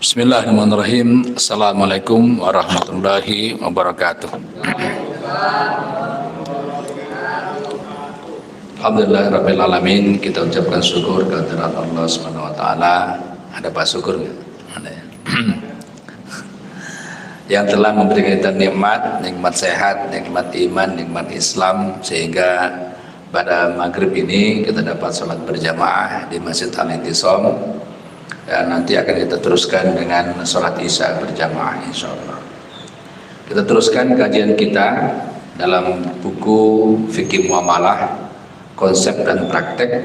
Bismillahirrahmanirrahim. Assalamualaikum warahmatullahi wabarakatuh. Alhamdulillahirabbil alamin. Kita ucapkan syukur kehadirat Allah Subhanahu wa taala. Ada Pak syukur enggak? Ada ya. Yang telah memberikan kita nikmat sehat, nikmat iman, nikmat Islam, sehingga pada maghrib ini kita dapat sholat berjamaah di Masjid Al-Intisam. Dan nanti akan kita teruskan dengan sholat isya berjamaah insyaallah. Kita teruskan kajian kita dalam buku Fikih Muamalah, Konsep dan Praktek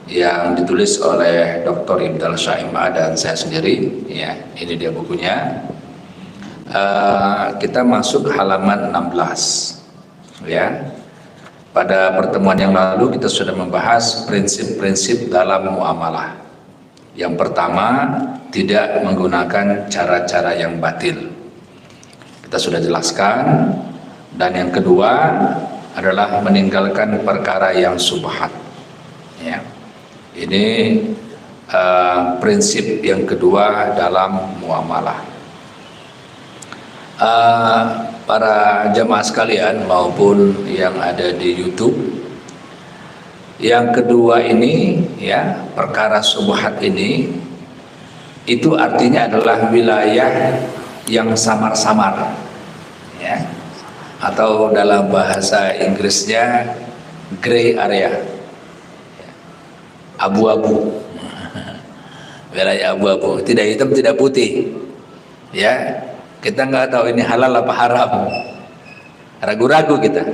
yang ditulis oleh Dr. Ibdal Syaimah dan saya sendiri. Ya, ini dia bukunya. Kita masuk halaman 16. Ya. Pada pertemuan yang lalu kita sudah membahas prinsip-prinsip dalam muamalah. Yang pertama, tidak menggunakan cara-cara yang batil. Kita sudah jelaskan. Dan yang kedua adalah meninggalkan perkara yang subhat. Ya. Ini prinsip yang kedua dalam muamalah. Para jamaah sekalian maupun yang ada di YouTube, yang kedua ini, ya, perkara subhat ini, itu artinya adalah wilayah yang samar-samar, ya, atau dalam bahasa Inggrisnya gray area, abu-abu, wilayah abu-abu, tidak hitam tidak putih, ya, kita nggak tahu ini halal apa haram, ragu-ragu kita,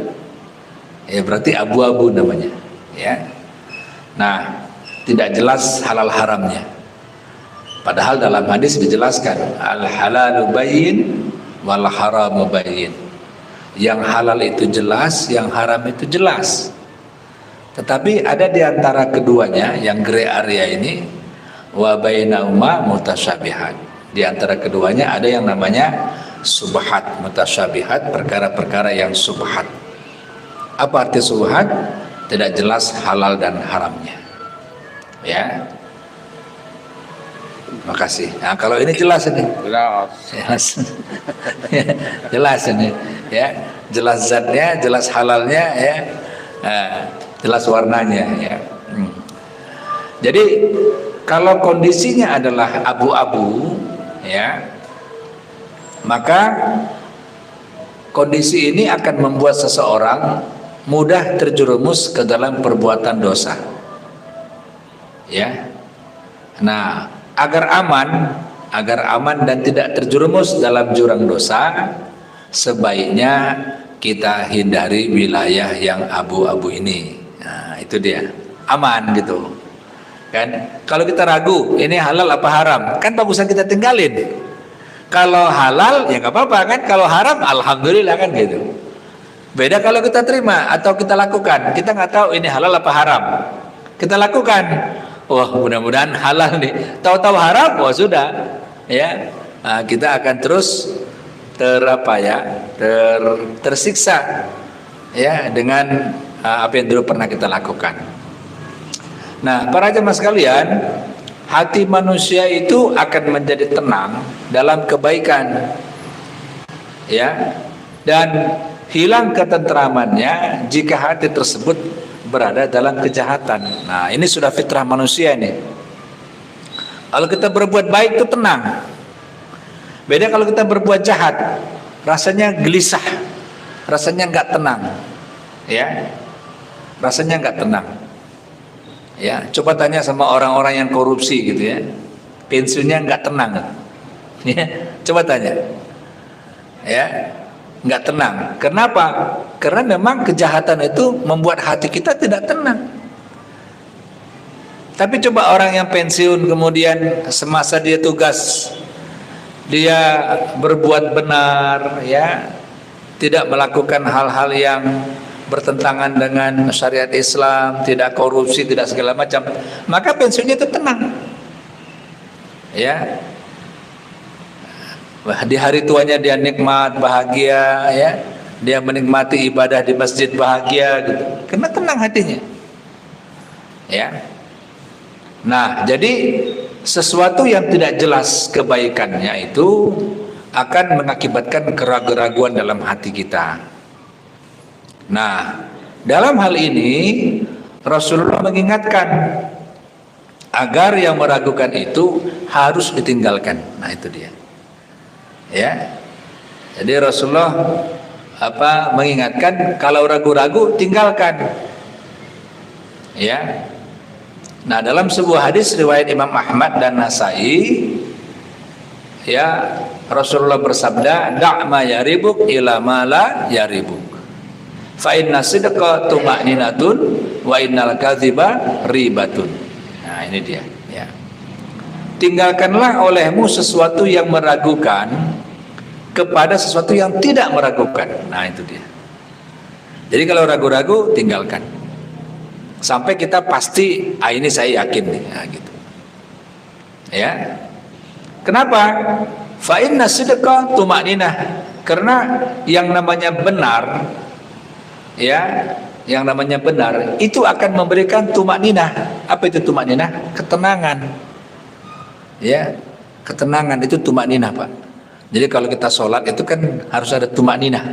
ya berarti abu-abu namanya. Ya, nah tidak jelas halal haramnya. Padahal dalam hadis dijelaskan al halalu bayyin wal haramu bayyin. Yang halal itu jelas, yang haram itu jelas. Tetapi ada di antara keduanya yang gray area ini wa bainahuma mutasyabihat. Di antara keduanya ada yang namanya subhat, mutasyabihat, perkara-perkara yang subhat. Apa arti subhat? Tidak jelas halal dan haramnya, ya. Makasih. Nah, kalau ini jelas ini, jelas ini, ya, jelas zatnya, jelas halalnya, ya, jelas warnanya, ya. Jadi kalau kondisinya adalah abu-abu, ya, maka kondisi ini akan membuat seseorang mudah terjerumus ke dalam perbuatan dosa. Ya. Nah, agar aman dan tidak terjerumus dalam jurang dosa, sebaiknya kita hindari wilayah yang abu-abu ini. Nah, itu dia. Aman gitu. Kan? Kalau kita ragu, ini halal apa haram? Kan bagusan kita tinggalin. Kalau halal ya nggak apa-apa kan, kalau haram alhamdulillah kan gitu. Beda kalau kita terima atau kita lakukan, kita nggak tahu ini halal apa haram. Kita lakukan, wah mudah-mudahan halal nih. Tahu-tahu haram, wah sudah, ya. Nah, kita akan terus tersiksa, ya, dengan apa yang dulu pernah kita lakukan. Nah, para jemaah sekalian, hati manusia itu akan menjadi tenang dalam kebaikan, ya, dan hilang ketentramannya jika hati tersebut berada dalam kejahatan. Nah, ini sudah fitrah manusia ini. Kalau kita berbuat baik itu tenang. Beda kalau kita berbuat jahat, rasanya gelisah, rasanya nggak tenang, ya, rasanya nggak tenang. Ya, coba tanya sama orang-orang yang korupsi gitu, ya, pensiunnya nggak tenang, ya, coba tanya, ya. Nggak tenang. Kenapa? Karena memang kejahatan itu membuat hati kita tidak tenang. Tapi coba orang yang pensiun kemudian semasa dia tugas dia berbuat benar, ya, tidak melakukan hal-hal yang bertentangan dengan syariat Islam, tidak korupsi, tidak segala macam, maka pensiunnya itu tenang, ya. Di hari tuanya dia nikmat, bahagia, ya, dia menikmati ibadah di masjid bahagia gitu, karena tenang hatinya, ya. Nah, jadi sesuatu yang tidak jelas kebaikannya itu akan mengakibatkan keraguan-keraguan dalam hati kita. Nah, dalam hal ini Rasulullah mengingatkan agar yang meragukan itu harus ditinggalkan. Nah, itu dia. Ya. Jadi Rasulullah mengingatkan kalau ragu-ragu tinggalkan. Ya. Nah, dalam sebuah hadis riwayat Imam Ahmad dan Nasai, ya, Rasulullah bersabda, "Da' ma yaribuk ila ma la yaribuk. Fa inna sidqa tuma'ninatun wa innal kadhiba ribatun." Nah, ini dia, ya. Tinggalkanlah olehmu sesuatu yang meragukan kepada sesuatu yang tidak meragukan. Nah, itu dia. Jadi kalau ragu-ragu tinggalkan. Sampai kita pasti, ini saya yakin nih, nah, gitu. Ya. Kenapa? Fa inna sidqa tuma'ninah. Karena yang namanya benar, ya, yang namanya benar itu akan memberikan tuma'ninah. Apa itu tuma'ninah? Ketenangan. Ya, ketenangan itu tuma'ninah, Pak. Jadi kalau kita sholat itu kan harus ada tuma'ninah.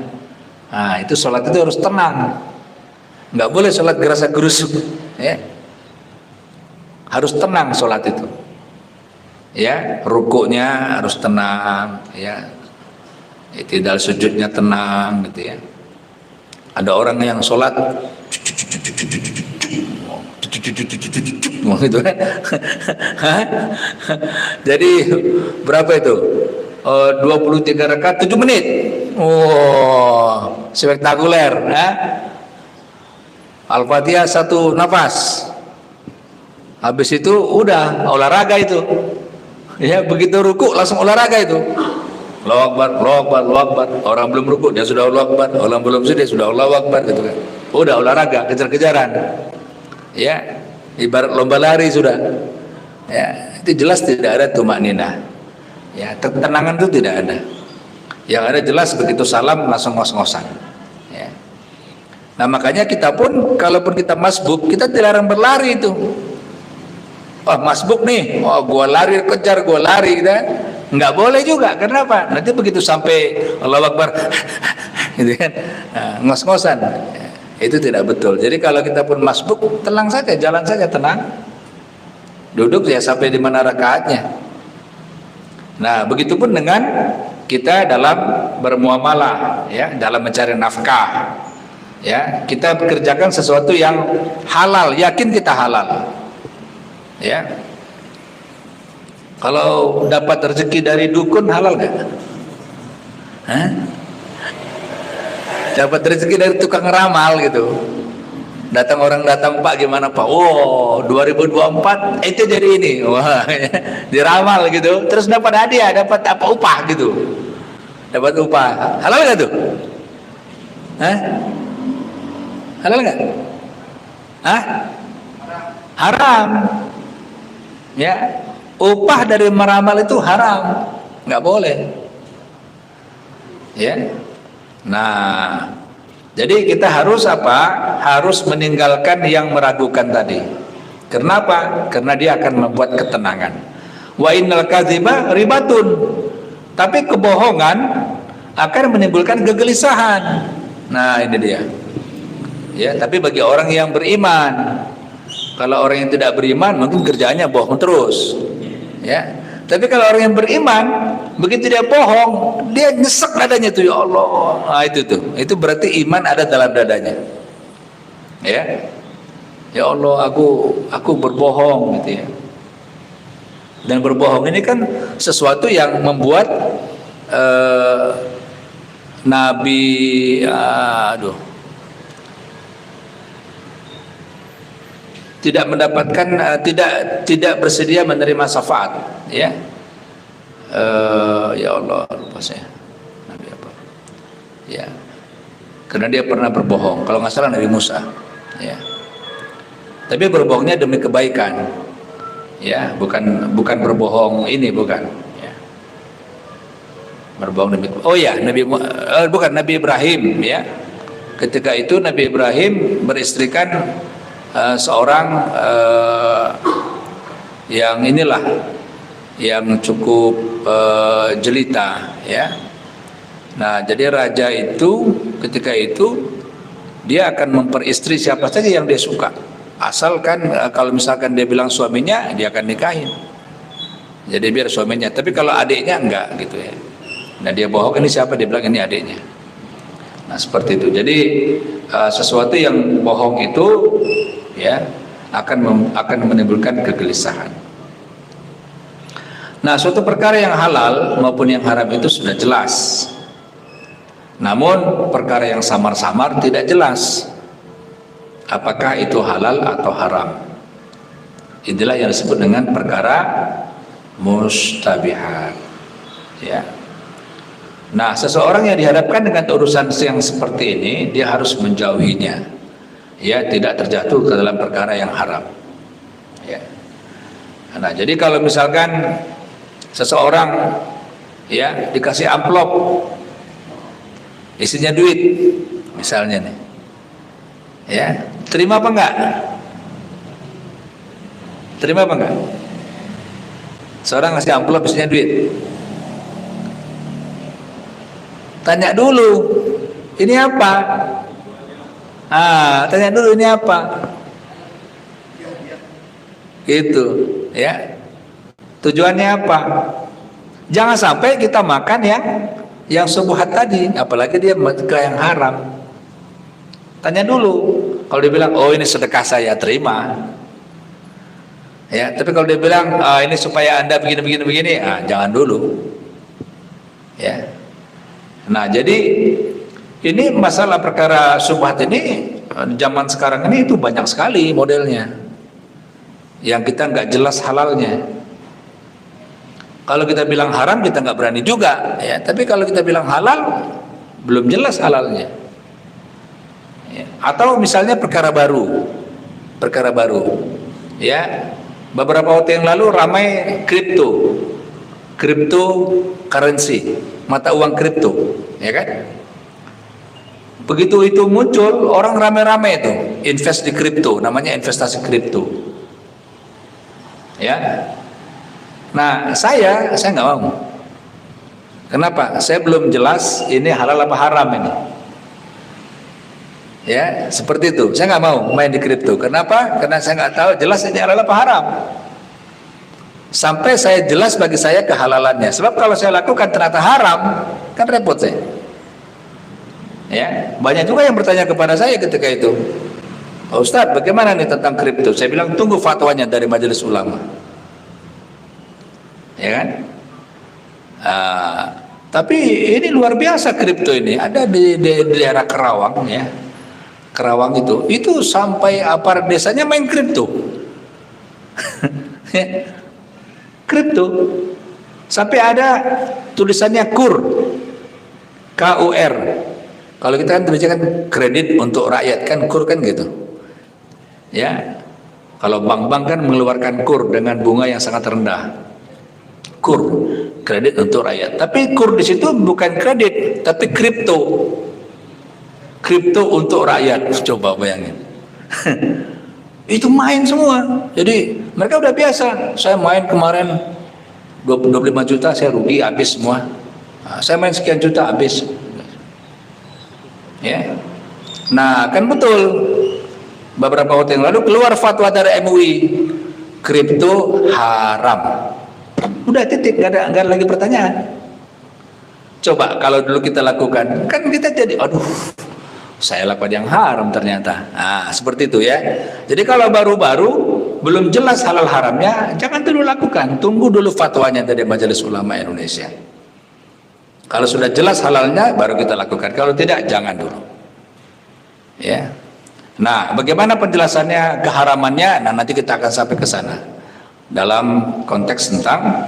Nah, itu sholat itu harus tenang. Nggak boleh sholat gerasa gerusuk, ya. Harus tenang sholat itu, ya. Rukuknya harus tenang, ya. I'tidal sujudnya tenang, gitu ya. Ada orang yang sholat gitu kan. Jadi berapa itu? 23 rakaat 7 menit. Oh, spektakuler, ya. Al-Fatihah 1 nafas. Habis itu udah olahraga itu. Ya, begitu ruku langsung olahraga itu. Allahu Akbar, Allahu Akbar, Allahu Akbar. Orang belum ruku dia sudah Allahu Akbar, orang belum sujud dia sudah Allahu Akbar, gitu kan. Udah olahraga, kejar-kejaran. Ya, ibarat lomba lari sudah. Ya, itu jelas tidak ada tumakninah. Ya, ketenangan itu tidak ada. Yang ada jelas begitu salam langsung ngos-ngosan. Ya. Nah, makanya kita pun kalaupun kita masbuk, kita dilarang berlari itu. Oh, masbuk nih, oh gua lari kejar, gua lari, gitu. Nggak boleh juga. Kenapa? Nanti begitu sampai Allahu Akbar gitu kan, ngos-ngosan. Itu tidak betul. Jadi kalau kita pun masbuk, tenang saja, jalan saja tenang. Duduk ya sampai di mana rakaatnya. Nah, begitupun dengan kita dalam bermuamalah, ya, dalam mencari nafkah. Ya, kita bekerjakan sesuatu yang halal, yakin kita halal. Ya. Kalau dapat rezeki dari dukun halal nggak? Hah? Dapat rezeki dari tukang ramal gitu. Datang orang datang, Pak gimana Pak? Oh 2024 itu jadi ini. Wah, diramal gitu. Terus dapat hadiah, dapat apa upah gitu. Dapat upah. Halal nggak tuh? Hah? Halal nggak? Hah? Haram. Ya. Upah dari meramal itu haram, nggak boleh. Ya. Nah, jadi kita harus apa? Harus meninggalkan yang meragukan tadi. Kenapa? Karena dia akan membuat ketenangan. Wa innal kadhiba ribatun. Tapi kebohongan akan menimbulkan kegelisahan. Nah, ini dia. Ya, tapi bagi orang yang beriman. Kalau orang yang tidak beriman mungkin kerjaannya bohong terus. Ya, tapi kalau orang yang beriman begitu dia bohong, dia nyesek dadanya tuh, ya Allah. Nah, itu berarti iman ada dalam dadanya. Ya, ya Allah, aku berbohong gitu ya. Dan berbohong ini kan sesuatu yang membuat Nabi, tidak mendapatkan, tidak bersedia menerima syafaat, ya. Ya Allah, lupa saya Nabi apa, ya, karena dia pernah berbohong, kalau nggak salah Nabi Musa, ya. Tapi berbohongnya demi kebaikan, ya, bukan berbohong ini, bukan, ya. Berbohong demi, oh ya, bukan Nabi Ibrahim, ya. Ketika itu Nabi Ibrahim beristrikan seorang yang inilah yang cukup jelita, ya. Nah, jadi raja itu ketika itu dia akan memperistri siapa saja yang dia suka, asalkan kalau misalkan dia bilang suaminya, dia akan nikahin. Jadi biar suaminya, tapi kalau adiknya enggak gitu ya. Nah, dia bohong, ini siapa, dia bilang ini adiknya. Nah, seperti itu. Jadi sesuatu yang bohong itu ya akan menimbulkan kegelisahan. Nah, suatu perkara yang halal maupun yang haram itu sudah jelas. Namun perkara yang samar-samar tidak jelas apakah itu halal atau haram. Inilah yang disebut dengan perkara mustabihat, ya. Nah, seseorang yang dihadapkan dengan urusan yang seperti ini, dia harus menjauhinya, ya, tidak terjatuh ke dalam perkara yang haram, ya. Nah, jadi kalau misalkan seseorang ya dikasih amplop isinya duit misalnya nih, ya, terima apa enggak? Terima apa enggak? Seorang ngasih amplop isinya duit, tanya dulu ini apa? Tanya dulu ini apa? Gitu, ya. Tujuannya apa? Jangan sampai kita makan yang subhat tadi, apalagi dia ke yang haram. Tanya dulu. Kalau dia bilang, oh ini sedekah saya, terima. Ya, tapi kalau dia bilang, ini supaya Anda begini, jangan dulu. Ya. Nah, jadi ini masalah perkara subhat ini zaman sekarang ini itu banyak sekali modelnya, yang kita nggak jelas halalnya. Kalau kita bilang haram kita nggak berani juga, ya. Tapi kalau kita bilang halal belum jelas halalnya. Ya. Atau misalnya perkara baru, ya. Beberapa waktu yang lalu ramai cryptocurrency, mata uang kripto, ya kan? Begitu itu muncul, orang rame-rame itu invest di kripto, namanya investasi kripto, ya. Nah, saya nggak mau. Kenapa? Saya belum jelas ini halal apa haram ini. Ya, seperti itu. Saya nggak mau main di kripto. Kenapa? Karena saya nggak tahu jelas ini halal apa haram. Sampai saya jelas bagi saya kehalalannya. Sebab kalau saya lakukan ternyata haram, kan repot saya. Ya, banyak juga yang bertanya kepada saya ketika itu, Pak Ustadz, bagaimana nih tentang kripto? Saya bilang tunggu fatwanya dari Majelis Ulama. Ya kan? Tapi ini luar biasa kripto ini. Ada di daerah Kerawang, ya. Kerawang itu sampai aparat desanya main kripto. Kripto. Sampai ada tulisannya KUR. KUR. Kalau kita kan tulisannya kan kredit untuk rakyat, kan KUR kan gitu. Ya. Kalau bank-bank kan mengeluarkan KUR dengan bunga yang sangat rendah. KUR, kredit untuk rakyat. Tapi KUR di situ bukan kredit, tapi kripto. Kripto untuk rakyat. Coba bayangin. Itu main semua. Jadi mereka udah biasa. Saya main kemarin 25 juta, saya rugi habis semua. Saya main sekian juta habis. Ya. Nah, kan betul. Beberapa waktu yang lalu keluar fatwa dari MUI, kripto haram. Udah titik, nggak ada lagi pertanyaan. Coba kalau dulu kita lakukan, kan kita jadi, aduh, saya lakukan yang haram ternyata. Nah, seperti itu ya. Jadi kalau baru-baru belum jelas halal haramnya, jangan dulu lakukan. Tunggu dulu fatwanya dari Majelis Ulama Indonesia. Kalau sudah jelas halalnya, baru kita lakukan. Kalau tidak, jangan dulu. Ya. Nah, bagaimana penjelasannya keharamannya? Nah, nanti kita akan sampai ke sana dalam konteks tentang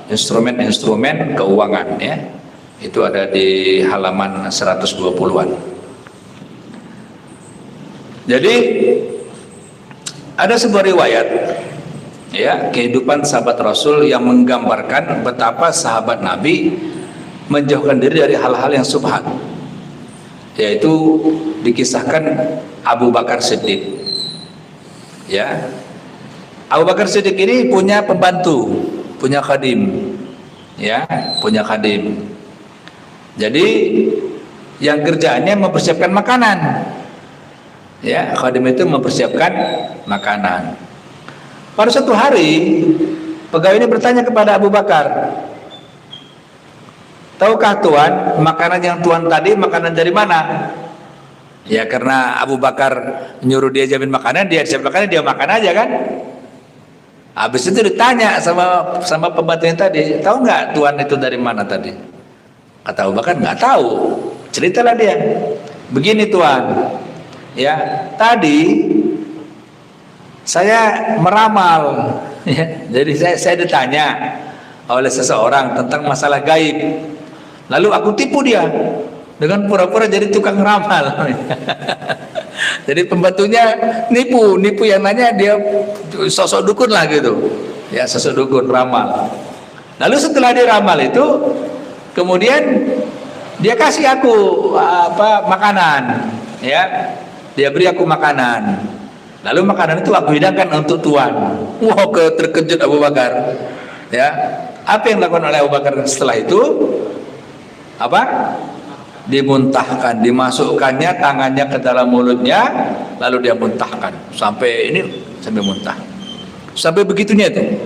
instrumen-instrumen keuangan, ya. Itu ada di halaman 120-an. Jadi ada sebuah riwayat, ya, kehidupan sahabat Rasul yang menggambarkan betapa sahabat Nabi menjauhkan diri dari hal-hal yang subhat. Yaitu dikisahkan Abu Bakar Siddiq, ya. Abu Bakar Siddiq ini punya pembantu, punya khadim, ya, punya khadim. Jadi yang kerjaannya mempersiapkan makanan, ya, khadim itu mempersiapkan makanan. Pada suatu hari pegawai ini bertanya kepada Abu Bakar, tahukah Tuan makanan yang Tuan tadi makanan dari mana? Ya, karena Abu Bakar nyuruh dia jamin makanan, dia siap makanan, dia makan aja kan. Habis itu ditanya sama pembantunya tadi, tahu nggak Tuan itu dari mana tadi? Kata Abu Bakar, nggak tahu. Ceritalah dia, begini Tuan, ya, tadi saya meramal, ya, jadi saya ditanya oleh seseorang tentang masalah gaib, lalu aku tipu dia dengan pura-pura jadi tukang ramal. Jadi pembantunya nipu yang nanya, dia sosok dukun lah gitu, ya, sosok dukun ramal. Lalu setelah dia ramal itu, kemudian dia kasih aku makanan, ya, dia beri aku makanan. Lalu makanan itu aku hidangkan untuk Tuan. Wow, terkejut Abu Bakar, ya. Apa yang dilakukan oleh Abu Bakar setelah itu? Apa? Dimuntahkan, dimasukkannya tangannya ke dalam mulutnya, lalu dia muntahkan sampai muntah, sampai begitunya itu.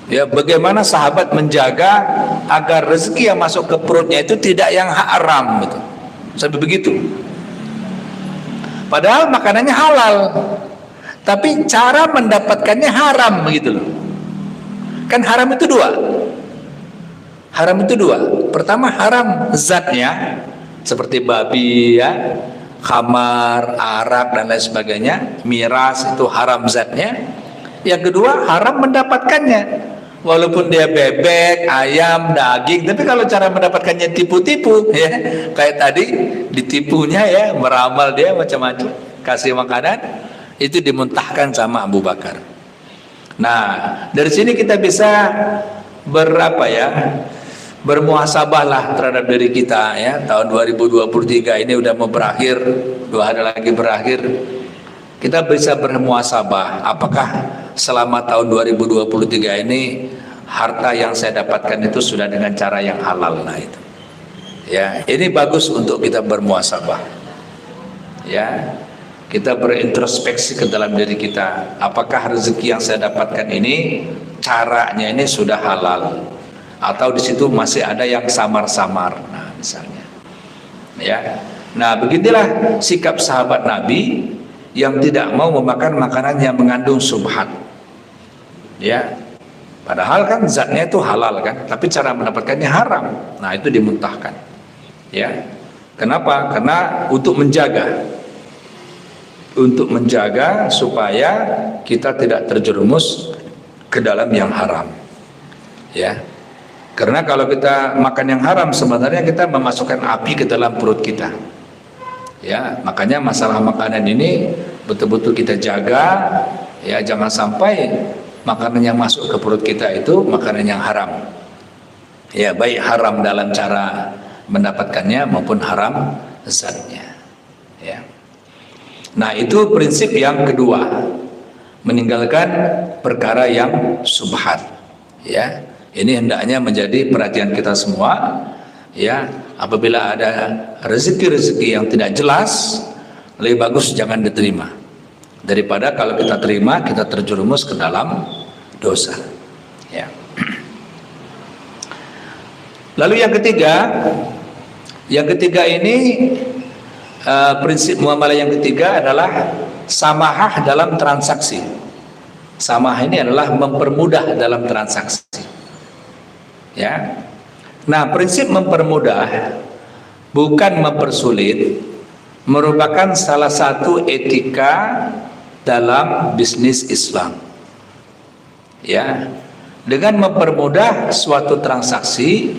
Ya, bagaimana sahabat menjaga agar rezeki yang masuk ke perutnya itu tidak yang haram gitu, sampai begitu. Padahal makanannya halal, tapi cara mendapatkannya haram begitu loh. Kan haram itu dua. Haram itu dua. Pertama haram zatnya, seperti babi, ya, khamar, arak dan lain sebagainya, miras itu haram zatnya. Yang kedua haram mendapatkannya. Walaupun dia bebek, ayam, daging, tapi kalau cara mendapatkannya tipu-tipu, ya, kayak tadi ditipunya, ya, meramal dia macam-macam, kasih makanan, itu dimuntahkan sama Abu Bakar. Nah, dari sini kita bisa bermuhasabah lah terhadap diri kita, ya. Tahun 2023 ini udah mau berakhir, 2 hari lagi berakhir. Kita bisa bermuhasabah, apakah selama tahun 2023 ini harta yang saya dapatkan itu sudah dengan cara yang halal. Nah itu, ya, ini bagus untuk kita bermuhasabah, ya. Kita berintrospeksi ke dalam diri kita, apakah rezeki yang saya dapatkan ini caranya ini sudah halal, atau di situ masih ada yang samar-samar, nah misalnya, ya. Nah, beginilah sikap sahabat Nabi yang tidak mau memakan makanan yang mengandung subhat, ya. Padahal kan zatnya itu halal kan, tapi cara mendapatkannya haram. Nah, itu dimuntahkan, ya. Kenapa? Karena untuk menjaga supaya kita tidak terjerumus ke dalam yang haram, ya. Karena kalau kita makan yang haram, sebenarnya kita memasukkan api ke dalam perut kita, ya. Makanya masalah makanan ini betul-betul kita jaga, ya, jangan sampai makanan yang masuk ke perut kita itu makanan yang haram, ya, baik haram dalam cara mendapatkannya maupun haram zatnya, ya. Nah, itu prinsip yang kedua, meninggalkan perkara yang subhat, ya. Ini hendaknya menjadi perhatian kita semua, ya. Apabila ada rezeki-rezeki yang tidak jelas, lebih bagus jangan diterima, daripada kalau kita terima kita terjerumus ke dalam dosa, ya. Lalu yang ketiga ini prinsip muamalah yang ketiga adalah samahah dalam transaksi. Samahah ini adalah mempermudah dalam transaksi, ya. Nah, prinsip mempermudah bukan mempersulit merupakan salah satu etika dalam bisnis Islam, ya. Dengan mempermudah suatu transaksi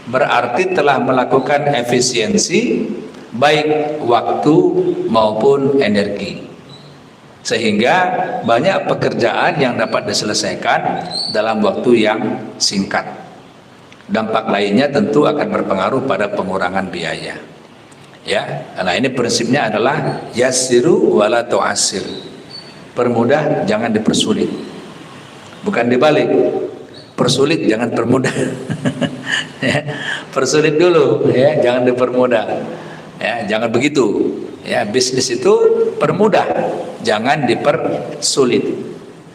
berarti telah melakukan efisiensi baik waktu maupun energi, sehingga banyak pekerjaan yang dapat diselesaikan dalam waktu yang singkat. Dampak lainnya tentu akan berpengaruh pada pengurangan biaya, ya. Nah, ini prinsipnya adalah yassiru wala tu'assir, Permudah, jangan dipersulit. Bukan dibalik. Persulit, jangan permudah. Ya, persulit dulu, ya, jangan dipermudah. Ya, jangan begitu. Ya, bisnis itu permudah, jangan dipersulit.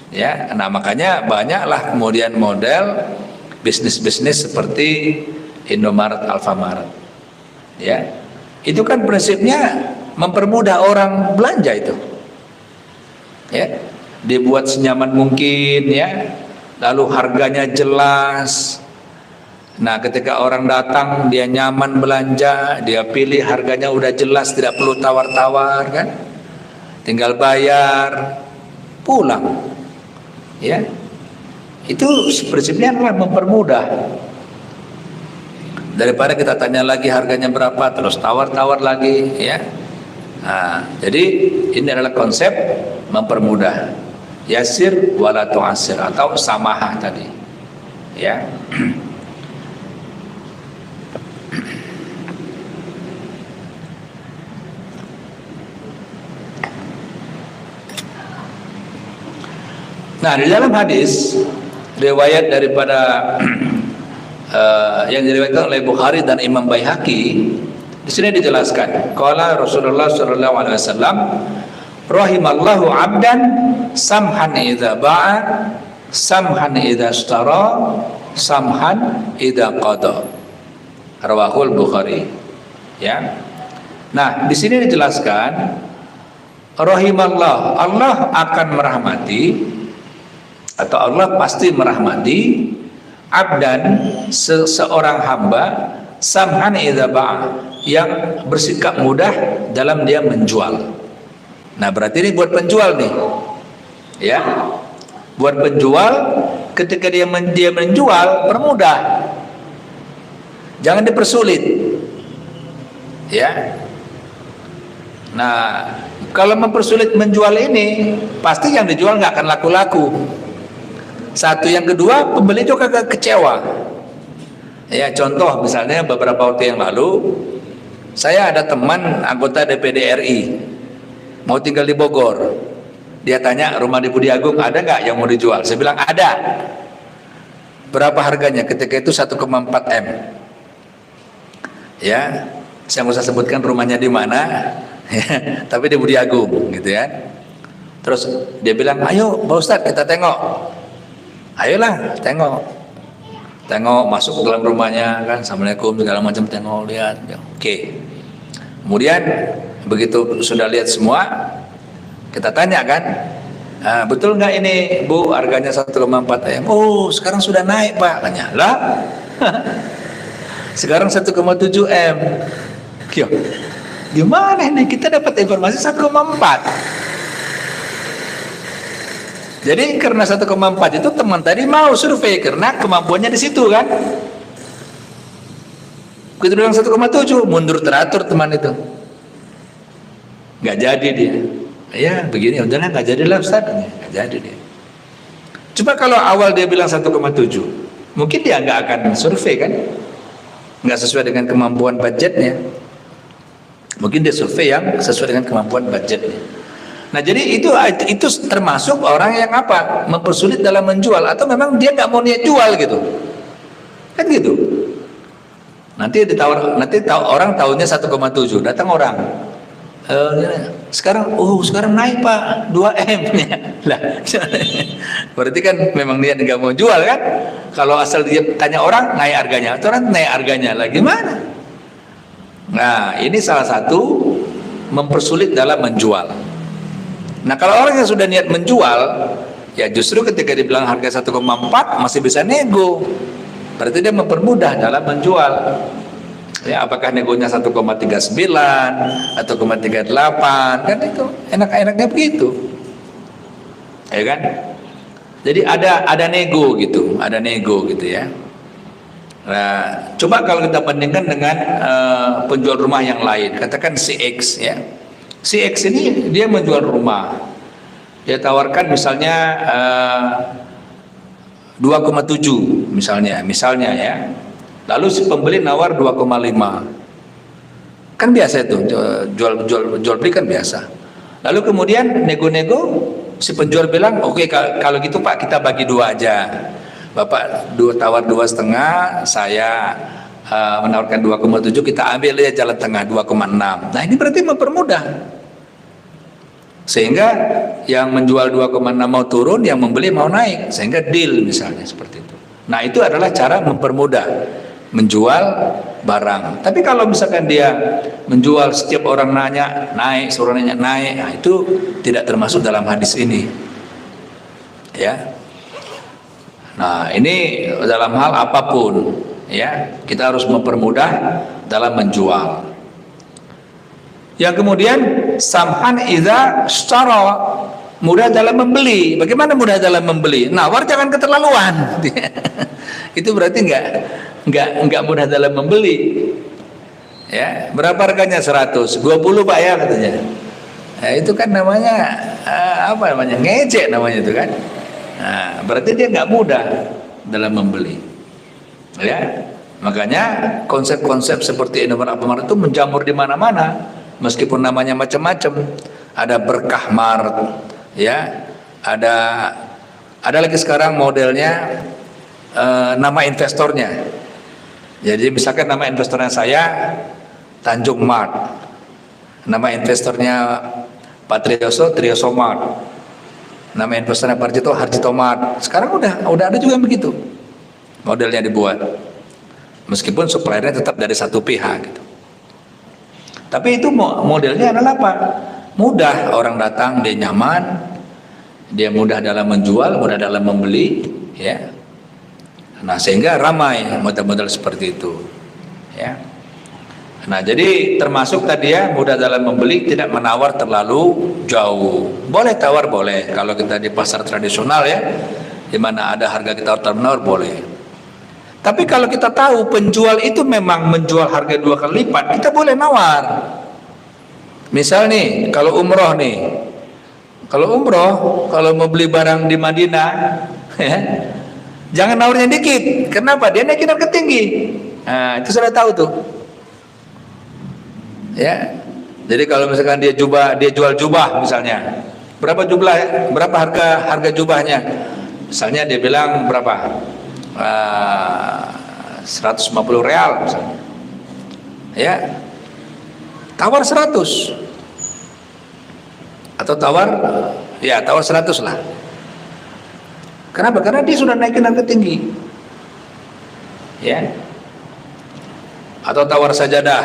Ya, nah makanya banyaklah kemudian model bisnis-bisnis seperti Indomaret, Alfamart. Ya, itu kan prinsipnya mempermudah orang belanja itu. Ya, dibuat senyaman mungkin, ya, lalu harganya jelas. Nah, ketika orang datang dia nyaman belanja, dia pilih harganya udah jelas, tidak perlu tawar-tawar kan, tinggal bayar pulang. Ya, itu prinsipnya adalah mempermudah. Daripada kita tanya lagi harganya berapa, terus tawar-tawar lagi, ya. Nah, jadi ini adalah konsep mempermudah. Yasir wala tu'asir, atau samahah tadi. Ya. Nah, di dalam hadis riwayat daripada yang diriwayatkan oleh Bukhari dan Imam Baihaqi, di sini dijelaskan, qala Rasulullah sallallahu alaihi wasallam, rahimallahu 'abdan samhan idza ba'a, samhan idza ishtara, samhan idza qada. Rawahul Bukhari. Ya. Nah, di sini dijelaskan rahimallah, Allah akan merahmati, atau Allah pasti merahmati abdan, seorang hamba, samhan idza ba'a, yang bersikap mudah dalam dia menjual. Nah, berarti ini buat penjual nih. Ya. Buat penjual, ketika dia menjual, permudah. Jangan dipersulit. Ya. Nah, kalau mempersulit menjual ini, pasti yang dijual nggak akan laku-laku. Satu, yang kedua, pembeli juga kecewa. Ya, contoh misalnya beberapa waktu yang lalu, saya ada teman anggota DPD RI mau tinggal di Bogor. Dia tanya, rumah di Budi Agung ada nggak yang mau dijual? Saya bilang ada. Berapa harganya? Ketika itu 1,4 M. Ya, saya nggak usah sebutkan rumahnya di mana, ya, tapi di Budi Agung, gitu ya. Terus dia bilang, ayo Pak Ustadz kita tengok. Ayolah tengok. Tengok, masuk ke dalam rumahnya kan, assalamualaikum segala macam, tengok, lihat, ya, oke. Kemudian begitu sudah lihat semua, kita tanya kan, betul nggak ini Bu, harganya 1,4 M? Oh, sekarang sudah naik Pak. Tanya lah. Sekarang 1,7 M. Gimana ini? Kita dapat informasi 1,4. Jadi karena 1,4 itu teman tadi mau survei karena kemampuannya di situ kan. Kita bilang 1,7, mundur teratur teman itu. Nggak jadi dia. Ya begini, udahlah nggak jadilah Ustaz. Nggak jadi dia. Coba kalau awal dia bilang 1,7, mungkin dia nggak akan survei kan. Nggak sesuai dengan kemampuan budgetnya. Mungkin dia survei yang sesuai dengan kemampuan budgetnya. Nah, jadi itu termasuk orang yang apa? Mempersulit dalam menjual, atau memang dia nggak mau niat jual gitu. Kan gitu. Nanti orang tahunya 1,7, datang orang. Sekarang naik Pak 2 M ya. Lah, berarti kan memang niat nggak mau jual kan? Kalau asal dia tanya orang naik harganya, atau orang naik harganya lah gimana? Nah, ini salah satu mempersulit dalam menjual. Nah, kalau orang yang sudah niat menjual, ya justru ketika dibilang harga 1,4 masih bisa nego. Berarti dia mempermudah dalam menjual. Ya, apakah negonya 1,39 atau 1,38, kan itu enak-enaknya begitu. Ya kan? Jadi ada nego gitu, ya. Nah, coba kalau kita bandingkan dengan penjual rumah yang lain, katakan si X ya. Si X ini dia menjual rumah, dia tawarkan misalnya 2,7 misalnya ya. Lalu si pembeli nawar 2,5. Kan biasa itu jual beli kan biasa. Lalu kemudian nego-nego si penjual bilang, oke, kalau gitu Pak kita bagi dua aja. Bapak tawar 2,5, saya menawarkan 2,7, kita ambil aja jalan tengah 2,6. Nah ini berarti mempermudah. Sehingga yang menjual 2,6 mau turun, yang membeli mau naik, sehingga deal misalnya seperti itu. Nah itu adalah cara mempermudah menjual barang. Tapi kalau misalkan dia menjual setiap orang nanya naik, suruh nanya naik, nah itu tidak termasuk dalam hadis ini. Ya. Nah, ini dalam hal apapun, ya, kita harus mempermudah dalam menjual. Yang kemudian samhan idza ishtara, mudah dalam membeli. Bagaimana mudah dalam membeli? Nawar jangan keterlaluan. Itu berarti enggak mudah dalam membeli. Ya, berapa harganya? 100. 20 Pak ya katanya. Nah, itu kan namanya apa namanya? Ngejek namanya itu kan. Nah, berarti dia nggak mudah dalam membeli. Ya, makanya konsep-konsep seperti Indomaret itu menjamur di mana-mana, meskipun namanya macam-macam. Ada Berkah Mart, ya, ada lagi sekarang modelnya nama investornya. Jadi misalkan nama investornya saya Tanjung Mart, nama investornya Pak Trioso Mart. Nama investornya Pak Harjito Mart. Sekarang udah ada juga yang begitu modelnya dibuat, meskipun suppliernya tetap dari satu pihak gitu. Tapi itu modelnya adalah apa? Mudah, orang datang dia nyaman, dia mudah dalam menjual, mudah dalam membeli, ya. Nah sehingga ramai model-model seperti itu, ya. Nah jadi termasuk tadi ya, mudah dalam membeli, tidak menawar terlalu jauh. Boleh tawar boleh, kalau kita di pasar tradisional ya, di mana ada harga kita tawar boleh. Tapi kalau kita tahu penjual itu memang menjual harga 2 kali lipat, kita boleh nawar. Misal nih, kalau umroh kalau mau beli barang di Madinah, ya, jangan nawarnya dikit. Kenapa? Dia naikin harga tinggi. Nah itu sudah tahu tuh. Ya, jadi kalau misalkan dia jual jubah misalnya, berapa harga jubahnya? Misalnya dia bilang berapa? 150 real misalnya. Ya, tawar 100 atau tawar 100 lah. Kenapa? Karena dia sudah naikin harga tinggi. Ya. Atau tawar sajadah,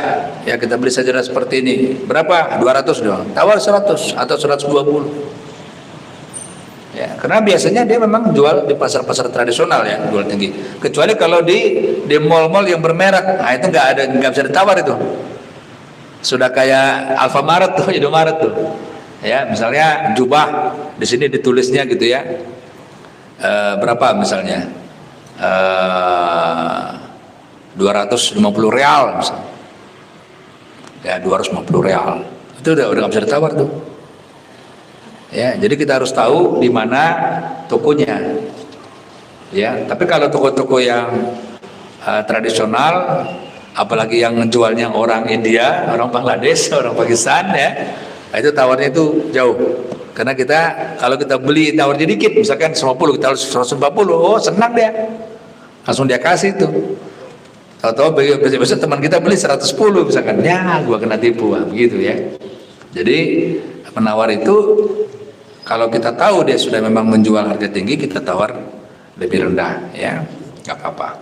ya kita beli sajadah seperti ini, berapa? 200 doang. Tawar 100 atau 120. Ya, karena biasanya dia memang jual di pasar-pasar tradisional ya, jual tinggi. Kecuali kalau di mall-mall yang bermerek, nah itu nggak bisa ditawar itu. Sudah kayak Alfamaret tuh, Indomaret tuh. Ya, misalnya jubah di sini ditulisnya gitu ya. Berapa misalnya? 250 real misalnya. Ya 250 real. Itu udah nggak bisa ditawar tuh. Ya, jadi kita harus tahu di mana tokonya. Ya, tapi kalau toko-toko yang tradisional, apalagi yang jualnya orang India, orang Bangladesh, orang Pakistan ya, itu tawarnya itu jauh. Karena kalau kita beli tawarnya dikit, misalkan 150, kita harus 140, oh senang dia. Langsung dia kasih tuh. Tahu-tahu besok teman kita beli 110 misalkan, ya gua kena tipu, begitu ya. Jadi penawar itu kalau kita tahu dia sudah memang menjual harga tinggi, kita tawar lebih rendah, ya, nggak apa-apa.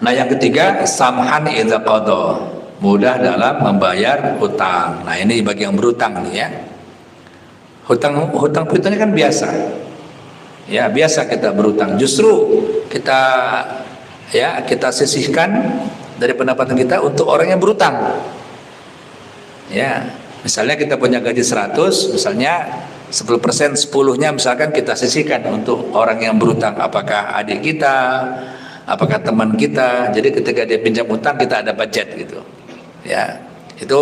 Nah yang ketiga, samhan idza qada, mudah dalam membayar hutang. Nah ini bagi yang berhutang nih ya. Hutang piutangnya kan biasa, ya biasa kita berhutang. Justru kita sisihkan dari pendapatan kita untuk orang yang berhutang. Ya, misalnya kita punya gaji 100, misalnya 10%, 10-nya misalkan kita sisihkan untuk orang yang berhutang. Apakah adik kita, apakah teman kita. Jadi ketika dia pinjam utang, kita ada budget gitu. Ya, itu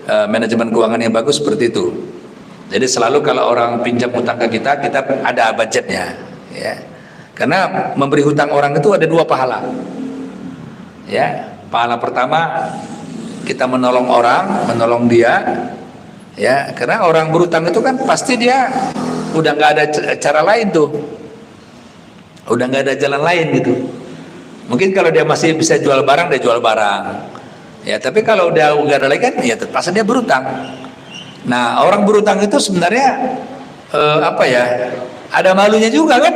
manajemen keuangan yang bagus seperti itu. Jadi selalu kalau orang pinjam utang ke kita ada budgetnya. Ya. Karena memberi hutang orang itu ada 2 pahala. Ya, pahala pertama kita menolong orang, menolong dia, Ya, karena orang berutang itu kan pasti dia udah nggak ada cara lain tuh, udah nggak ada jalan lain gitu. Mungkin kalau dia masih bisa jual barang, dia jual barang. Ya, tapi kalau udah nggak ada lagi kan, ya terpaksa dia berutang. Nah, orang berutang itu sebenarnya apa ya? Ada malunya juga kan?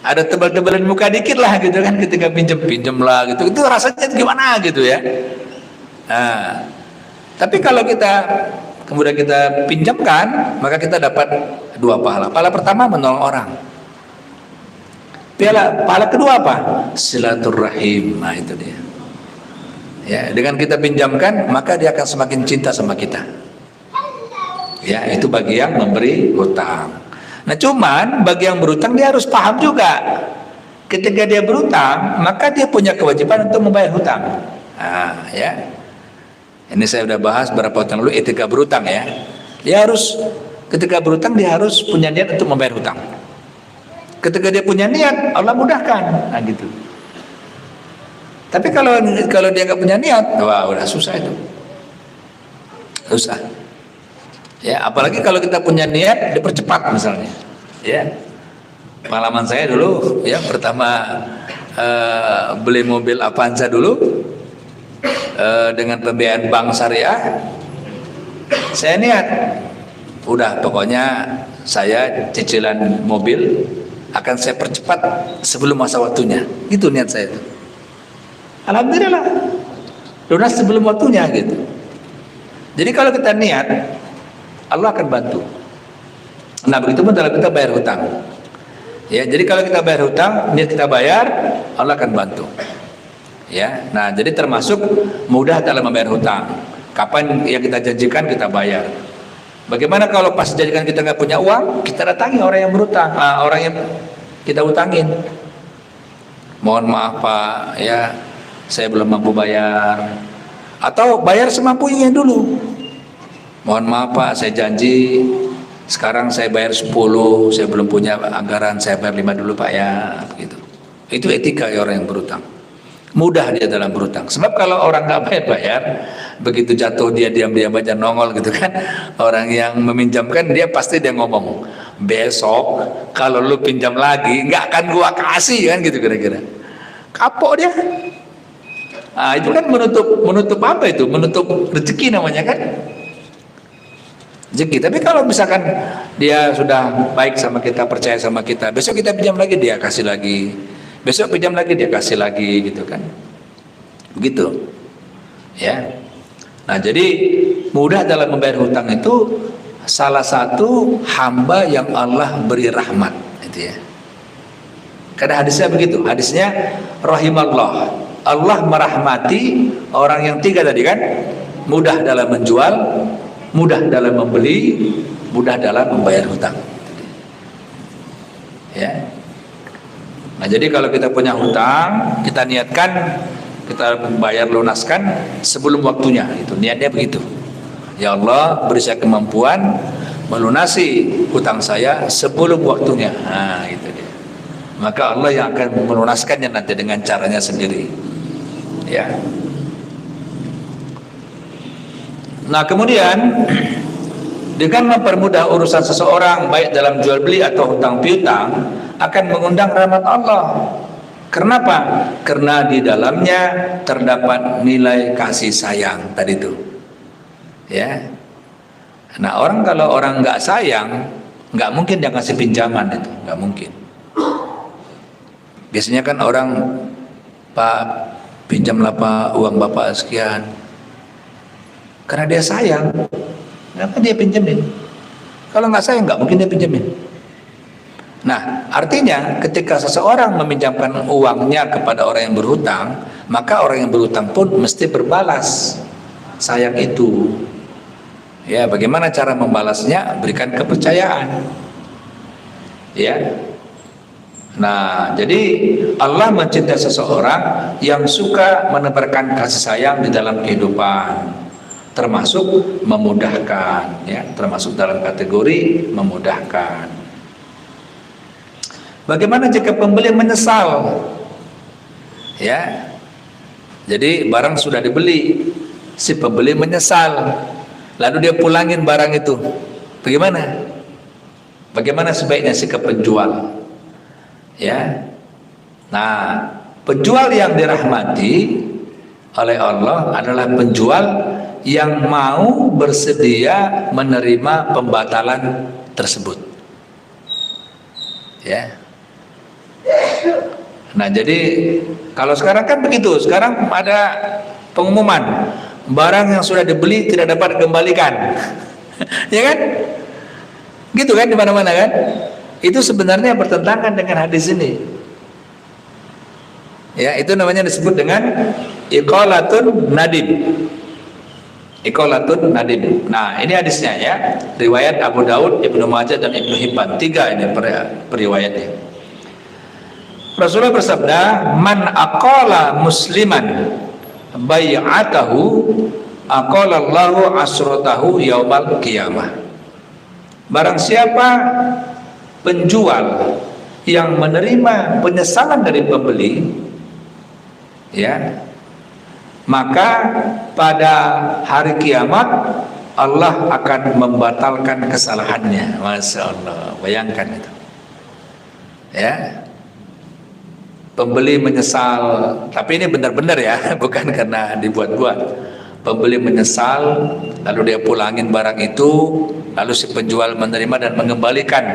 Ada tebal-tebalan muka dikit lah gitu kan, ketika pinjem lah gitu. Itu rasanya gimana gitu ya? Nah, tapi kalau kita kemudian kita pinjamkan, maka kita dapat dua pahala. Pahala pertama menolong orang. Pahala kedua apa? Silaturahim. Nah, itu dia. Ya, dengan kita pinjamkan, maka dia akan semakin cinta sama kita. Ya, itu bagi yang memberi hutang. Nah, cuman bagi yang berutang dia harus paham juga. Ketika dia berutang, maka dia punya kewajiban untuk membayar hutang. Nah, ya. Ini saya sudah bahas beberapa waktu lalu etika berutang ya. Dia harus ketika berutang dia harus punya niat untuk membayar hutang. Ketika dia punya niat, Allah mudahkan. Nah, gitu. Tapi kalau dia nggak punya niat, wah udah susah itu. Susah. Ya, apalagi kalau kita punya niat dipercepat misalnya. Ya. Pengalaman saya dulu ya pertama beli mobil Avanza dulu. Dengan pembiayaan bank syariah, saya niat udah pokoknya saya cicilan mobil akan saya percepat sebelum masa waktunya, itu niat saya itu. Alhamdulillah lunas sebelum waktunya gitu. Jadi kalau kita niat, Allah akan bantu. Nah, begitu pun kalau kita bayar hutang ya, jadi kalau kita bayar hutang, niat kita bayar, Allah akan bantu. Ya, nah jadi termasuk mudah dalam membayar hutang. Kapan yang kita janjikan kita bayar. Bagaimana kalau pas janjikan kita nggak punya uang, kita datangi orang yang berutang, orang yang kita utangin. Mohon maaf Pak, ya saya belum mampu bayar. Atau bayar semampunya dulu. Mohon maaf Pak, saya janji sekarang saya bayar 10, saya belum punya anggaran, saya bayar 5 dulu Pak ya, gitu. Itu etika ya orang yang berutang. Mudah dia dalam berutang. Sebab kalau orang nggak bayar, begitu jatuh dia diam-diam aja nongol gitu kan. Orang yang meminjamkan dia pasti dia ngomong, besok kalau lu pinjam lagi nggak akan gua kasih kan gitu kira-kira. Kapok dia. Nah, itu kan menutup apa itu? Menutup rezeki namanya kan. Rezeki. Tapi kalau misalkan dia sudah baik sama kita, percaya sama kita, besok kita pinjam lagi dia kasih lagi. Besok pinjam lagi dia kasih lagi gitu kan, begitu ya. Nah jadi mudah dalam membayar hutang itu salah satu hamba yang Allah beri rahmat itu ya. Karena hadisnya begitu, hadisnya rahimallah, Allah merahmati orang yang tiga tadi kan, mudah dalam menjual, mudah dalam membeli, mudah dalam membayar hutang ya. Nah jadi kalau kita punya hutang, kita niatkan, kita bayar lunaskan sebelum waktunya, itu niatnya begitu. Ya Allah beri saya kemampuan melunasi hutang saya sebelum waktunya. Nah itu dia. Maka Allah yang akan melunaskannya nanti dengan caranya sendiri. Ya. Nah kemudian dengan mempermudah urusan seseorang baik dalam jual beli atau hutang piutang akan mengundang rahmat Allah. Kenapa? Karena di dalamnya terdapat nilai kasih sayang tadi itu. Ya. Nah orang kalau orang nggak sayang, nggak mungkin dia kasih pinjaman itu, nggak mungkin. Biasanya kan orang, Pak pinjamlah Pak uang Bapak sekian. Karena dia sayang, kenapa dia pinjemin? Kalau nggak sayang nggak mungkin dia pinjemin. Nah, artinya ketika seseorang meminjamkan uangnya kepada orang yang berhutang, maka orang yang berhutang pun mesti berbalas sayang itu. Ya, bagaimana cara membalasnya? Berikan kepercayaan. Ya. Nah, jadi Allah mencintai seseorang yang suka menebarkan kasih sayang di dalam kehidupan, termasuk memudahkan, ya, termasuk dalam kategori memudahkan. Bagaimana jika pembeli menyesal? Ya. Jadi barang sudah dibeli, si pembeli menyesal. lalu dia pulangin barang itu, bagaimana? Bagaimana sebaiknya sikap penjual? Ya, nah, penjual yang dirahmati oleh Allah adalah penjual yang mau bersedia menerima pembatalan tersebut. Ya. Nah, jadi kalau sekarang kan begitu. Sekarang ada pengumuman barang yang sudah dibeli tidak dapat dikembalikan. Ya kan? Gitu kan di mana-mana kan? Itu sebenarnya bertentangan dengan hadis ini. Ya, itu namanya disebut dengan iqalatun nadim. Iqalatun nadim. Nah, ini hadisnya ya. Riwayat Abu Daud, Ibnu Majah dan Ibnu Hibban. 3 ini periwayatnya. Rasulullah bersabda, "Man aqala musliman bai'atahu aqalallahu asratahu yaumal qiyamah." Barang siapa penjual yang menerima penyesalan dari pembeli, ya, maka pada hari kiamat Allah akan membatalkan kesalahannya. Masya Allah, bayangkan itu. Ya, pembeli menyesal, tapi ini benar-benar ya, bukan karena dibuat-buat. Pembeli menyesal, lalu dia pulangin barang itu, lalu si penjual menerima dan mengembalikan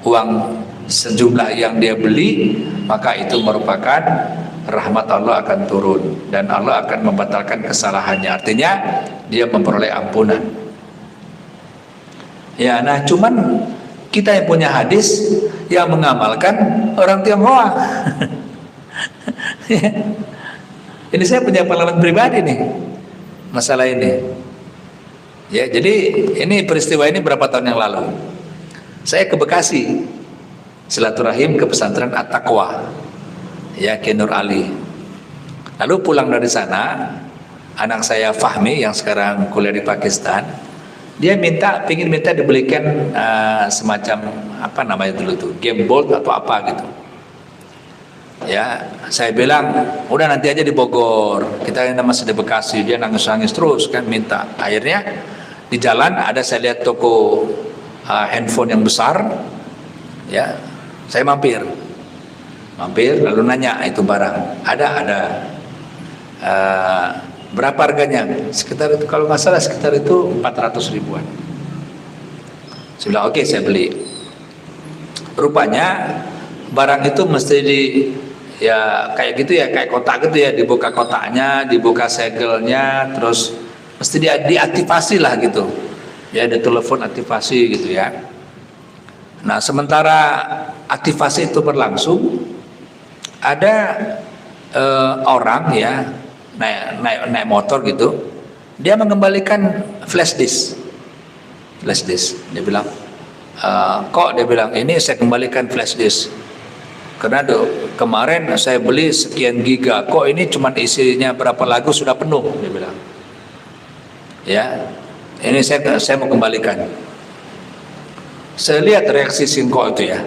uang sejumlah yang dia beli, maka itu merupakan rahmat Allah akan turun dan Allah akan membatalkan kesalahannya. Artinya dia memperoleh ampunan. Ya, nah cuman kita yang punya hadis yang mengamalkan orang Tionghoa. Ini saya punya pengalaman pribadi nih masalah ini. Ya, jadi ini peristiwa ini berapa tahun yang lalu. Saya ke Bekasi silaturahim ke pesantren At-Taqwa, ya, Ki Nur Ali. Lalu pulang dari sana, anak saya Fahmi yang sekarang kuliah di Pakistan, dia pingin minta dibelikan semacam apa namanya dulu tuh, game board atau apa gitu. Ya, saya bilang udah nanti aja di Bogor, kita ini masih di Bekasi. Dia nangis-nangis terus kan minta. Akhirnya di jalan ada saya lihat toko handphone yang besar, ya, saya mampir lalu nanya itu barang ada berapa harganya, sekitar itu kalau nggak salah sekitar itu 400 ribuan. Saya bilang oke, saya beli. Rupanya barang itu mesti ya kayak gitu ya, kayak kotak gitu ya, dibuka kotaknya, dibuka segelnya, terus mesti diaktifasi lah gitu ya, ada telepon aktivasi gitu ya. Nah, sementara aktivasi itu berlangsung, ada orang ya naik motor gitu, dia mengembalikan flash disk. Dia bilang kok, dia bilang ini saya kembalikan flash disk karena kemarin saya beli sekian giga, kok ini cuma isinya berapa lagu sudah penuh, dia bilang. Ya, ini saya mau kembalikan. Saya lihat reaksi Singko itu ya,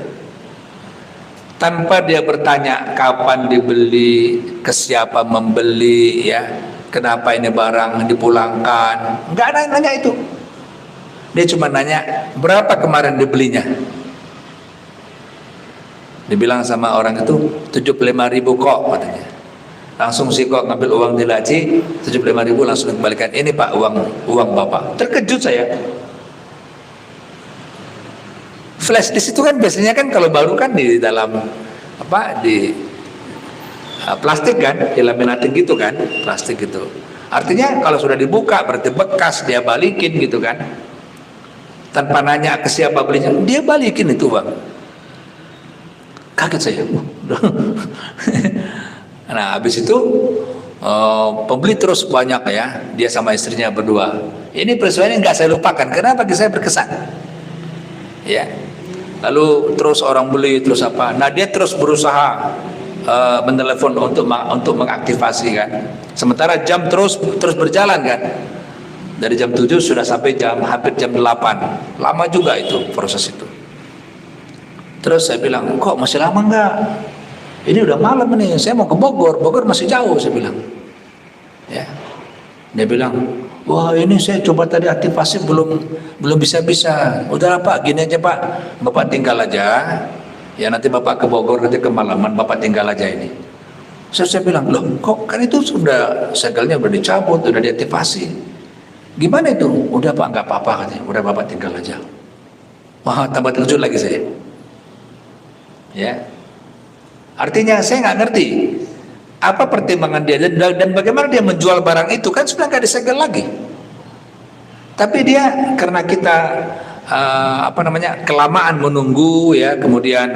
tanpa dia bertanya kapan dibeli, ke siapa membeli, ya, kenapa ini barang dipulangkan, nggak ada yang nanya itu. Dia cuma nanya berapa kemarin dibelinya. Dibilang sama orang itu 75.000 kok katanya. Langsung si kok ngambil uang di laci 75.000, langsung dikembalikan. Ini Pak uang Bapak. Terkejut saya. Flash disk itu kan biasanya kan kalau baru kan di dalam apa, di plastik kan, dilaminatin gitu kan, plastik gitu. Artinya kalau sudah dibuka berarti bekas, dia balikin gitu kan. Tanpa nanya ke siapa belinya, dia balikin itu Bang. Kaget saya. Nah, habis itu pembeli terus banyak ya, dia sama istrinya berdua. Ini peristiwa ini nggak saya lupakan karena bagi saya berkesan. Ya, lalu terus orang beli terus apa? Nah, dia terus berusaha menelepon untuk mengaktifasi kan. Sementara jam terus berjalan kan. Dari jam 7 sudah sampai hampir jam 8. Lama juga itu proses itu. Terus saya bilang, kok masih lama enggak? Ini udah malam nih, saya mau ke Bogor masih jauh, saya bilang. Ya. Dia bilang, Wah ini saya coba tadi aktifasi belum bisa. Udah Pak, gini aja Pak, Bapak tinggal aja. Ya nanti Bapak ke Bogor nanti kemalaman, Bapak tinggal aja ini. Saya bilang, loh kok kan itu sudah segelnya udah dicabut, udah diaktifasi. Gimana itu? Udah Pak, nggak apa-apa katanya. Udah Bapak tinggal aja. Wah tambah terkejut lagi saya. Ya, artinya saya nggak ngerti apa pertimbangan dia dan bagaimana dia menjual barang itu, kan sudah nggak disegel lagi. Tapi dia karena kita kelamaan menunggu ya, kemudian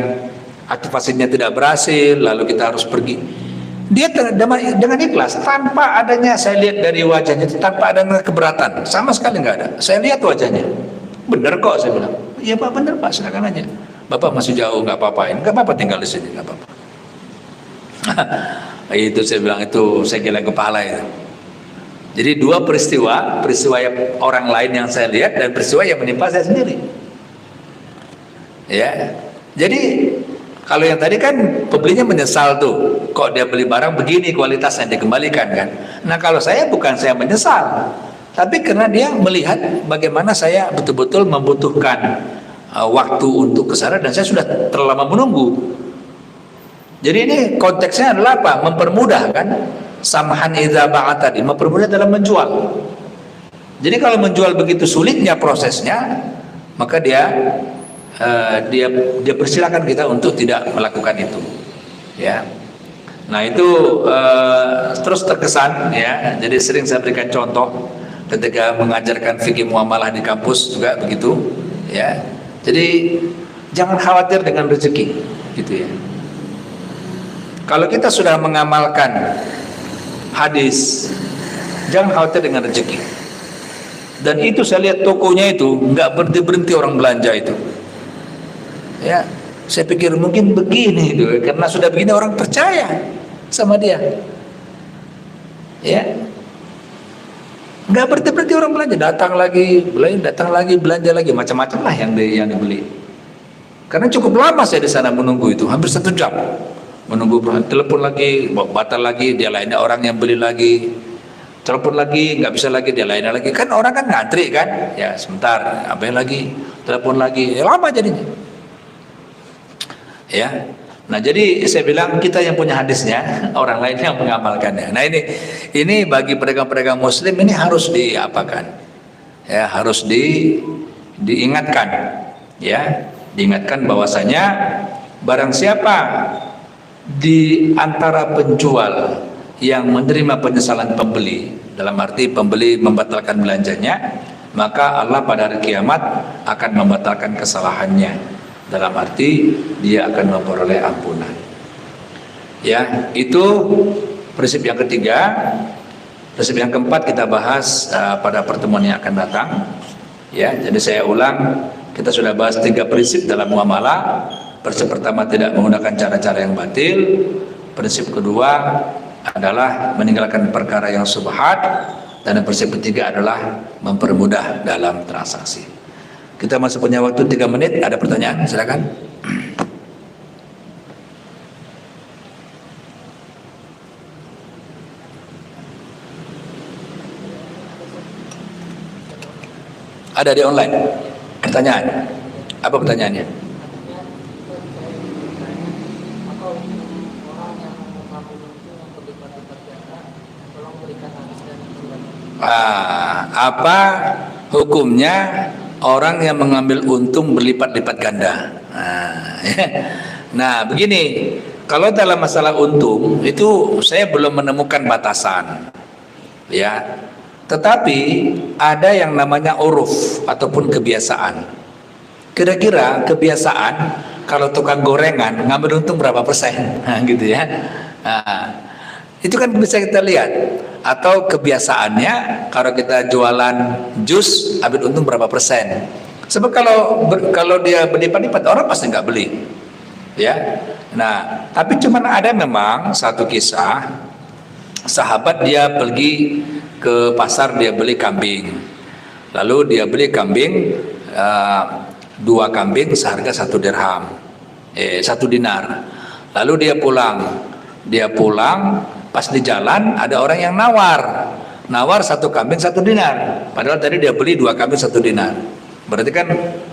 aktivasinya tidak berhasil, lalu kita harus pergi. Dia dengan ikhlas, tanpa adanya, saya lihat dari wajahnya, tanpa adanya keberatan, sama sekali nggak ada. Saya lihat wajahnya, bener kok, saya bilang. Iya Pak, bener Pak, silakan aja. Bapak masih jauh, nggak apa-apain, nggak apa-apa tinggal di sini, nggak apa-apa. Itu saya bilang, itu saya geleng kepala itu. Jadi dua peristiwa yang orang lain yang saya lihat dan peristiwa yang menimpa saya sendiri. Ya, jadi kalau yang tadi kan pembelinya menyesal tuh, kok dia beli barang begini kualitasnya dikembalikan kan. Nah kalau saya bukan saya menyesal, tapi karena dia melihat bagaimana saya betul-betul membutuhkan waktu untuk kesana dan saya sudah terlalu lama menunggu. Jadi ini konteksnya adalah apa? Mempermudah kan? Samahan idza ba'a tadi, mempermudah dalam menjual. Jadi kalau menjual begitu sulitnya prosesnya, maka dia persilakan kita untuk tidak melakukan itu. Ya. Nah itu terus terkesan ya. Jadi sering saya berikan contoh ketika mengajarkan fikih muamalah di kampus juga begitu. Ya. Jadi jangan khawatir dengan rezeki, gitu ya. Kalau kita sudah mengamalkan hadis, jangan khawatir dengan rezeki. Dan itu saya lihat tokonya itu nggak berhenti orang belanja itu. Ya, saya pikir mungkin begini itu, karena sudah begini orang percaya sama dia. Ya, nggak berhenti orang belanja, datang lagi belanja lagi, macam-macam lah yang dibeli. Karena cukup lama saya di sana menunggu itu, hampir 1 jam. Menunggu, telepon lagi, batal lagi, dia lainnya orang yang beli lagi, telepon lagi, nggak bisa lagi, dia lainnya lagi, kan orang kan ngantri kan, ya sebentar, apa lagi, telepon lagi, ya lama jadinya, ya. Nah jadi saya bilang kita yang punya hadisnya, orang lain yang mengamalkannya. Nah ini bagi pedagang-pedagang Muslim ini harus diapakan, ya harus diingatkan, ya diingatkan bahwasanya barang siapa di antara penjual yang menerima penyesalan pembeli, dalam arti pembeli membatalkan belanjanya, maka Allah pada hari kiamat akan membatalkan kesalahannya, dalam arti dia akan memperoleh ampunan. Ya, itu prinsip yang ketiga. Prinsip yang keempat kita bahas pada pertemuan yang akan datang. Ya, jadi saya ulang, kita sudah bahas 3 prinsip dalam muamalah. Prinsip pertama, tidak menggunakan cara-cara yang batil. Prinsip kedua adalah meninggalkan perkara yang subhat, dan prinsip ketiga adalah mempermudah dalam transaksi. Kita masih punya waktu 3 menit, ada pertanyaan? Silakan. Ada di online pertanyaan. Apa pertanyaannya? Apa hukumnya orang yang mengambil untung berlipat-lipat ganda? Nah, begini, kalau dalam masalah untung itu saya belum menemukan batasan, ya. Tetapi ada yang namanya uruf ataupun kebiasaan. Kira-kira kebiasaan kalau tukang gorengan ngambil untung berapa persen, gitu ya. Nah, itu kan bisa kita lihat. Atau kebiasaannya kalau kita jualan jus ambil untung berapa persen. Sebab kalau dia berlipat-lipat orang pasti nggak beli, ya. Nah, tapi cuman ada memang satu kisah, sahabat dia pergi ke pasar, dia beli kambing, lalu dia beli kambing 2 kambing seharga 1 dirham, 1 dinar. Lalu dia pulang pas di jalan ada orang yang nawar, nawar 1 kambing 1 dinar, padahal tadi dia beli 2 kambing 1 dinar, berarti kan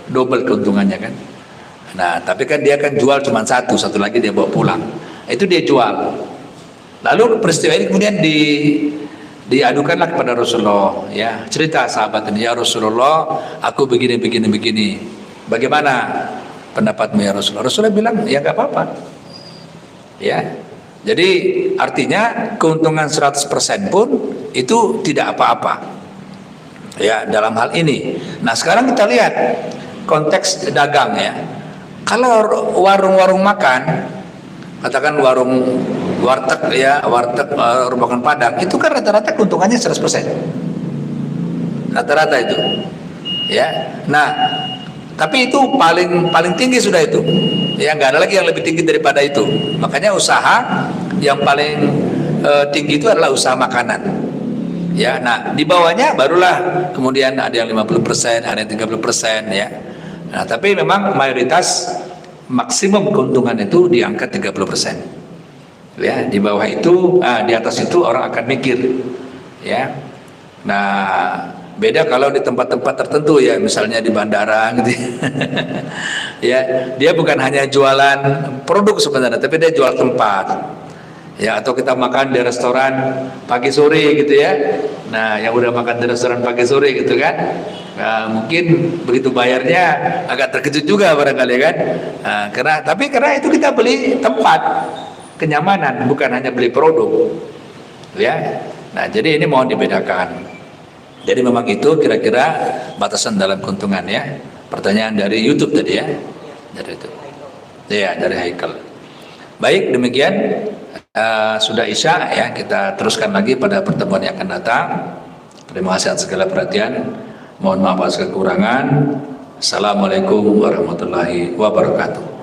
double keuntungannya kan. Nah tapi kan dia kan jual cuma satu lagi dia bawa pulang, itu dia jual. Lalu peristiwa ini kemudian diadukanlah kepada Rasulullah, ya, cerita sahabat ini, ya Rasulullah, aku begini, bagaimana pendapatmu ya Rasulullah? Rasulullah bilang, ya nggak apa-apa, ya. Jadi artinya keuntungan 100% pun itu tidak apa-apa, ya, dalam hal ini. Nah sekarang kita lihat konteks dagang, ya. Kalau warung-warung makan, katakan warteg, ya, warteg, rumah makan Padang, itu kan rata-rata keuntungannya 100%, rata-rata itu, ya. Nah tapi itu paling tinggi sudah itu, ya, nggak ada lagi yang lebih tinggi daripada itu. Makanya usaha yang paling tinggi itu adalah usaha makanan, ya. Nah di bawahnya barulah kemudian ada yang 50%, ada yang 30%, ya. Nah tapi memang mayoritas maksimum keuntungan itu di angka 30%, ya. Di bawah itu, di atas itu orang akan mikir, ya. Nah beda kalau di tempat-tempat tertentu, ya, misalnya di bandara gitu. Ya, dia bukan hanya jualan produk sebenarnya, tapi dia jual tempat, ya. Atau kita makan di restoran pagi sore gitu, ya. Nah yang udah makan di restoran pagi sore gitu kan, nah, mungkin begitu bayarnya agak terkejut juga barangkali kan. Nah, karena itu kita beli tempat, kenyamanan, bukan hanya beli produk, ya. Nah jadi ini mohon dibedakan. Jadi memang itu kira-kira batasan dalam keuntungan, ya. Pertanyaan dari YouTube tadi, ya, dari itu, ya, dari Haikal. Baik, demikian sudah Isya, ya. Kita teruskan lagi pada pertemuan yang akan datang. Terima kasih atas segala perhatian. Mohon maaf atas kekurangan. Assalamualaikum warahmatullahi wabarakatuh.